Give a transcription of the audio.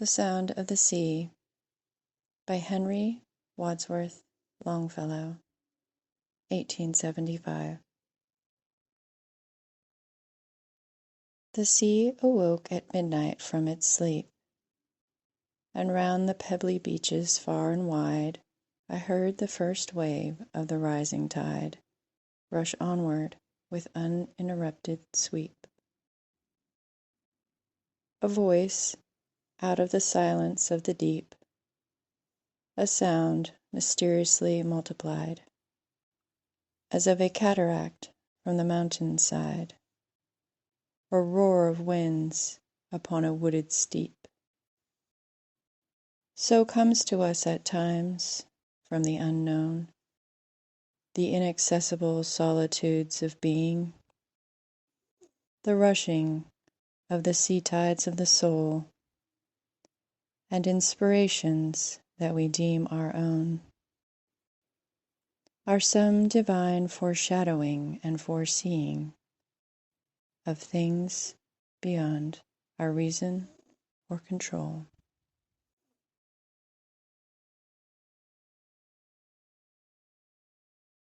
The Sound of the Sea by Henry Wadsworth Longfellow, 1875. The sea awoke at midnight from its sleep, and round the pebbly beaches far and wide I heard the first wave of the rising tide rush onward with uninterrupted sweep. A voice out of the silence of the deep, a sound mysteriously multiplied, as of a cataract from the mountain side, or roar of winds upon a wooded steep. So comes to us at times, from the unknown, the inaccessible solitudes of being, the rushing of the sea tides of the soul, and inspirations that we deem our own, are some divine foreshadowing and foreseeing of things beyond our reason or control.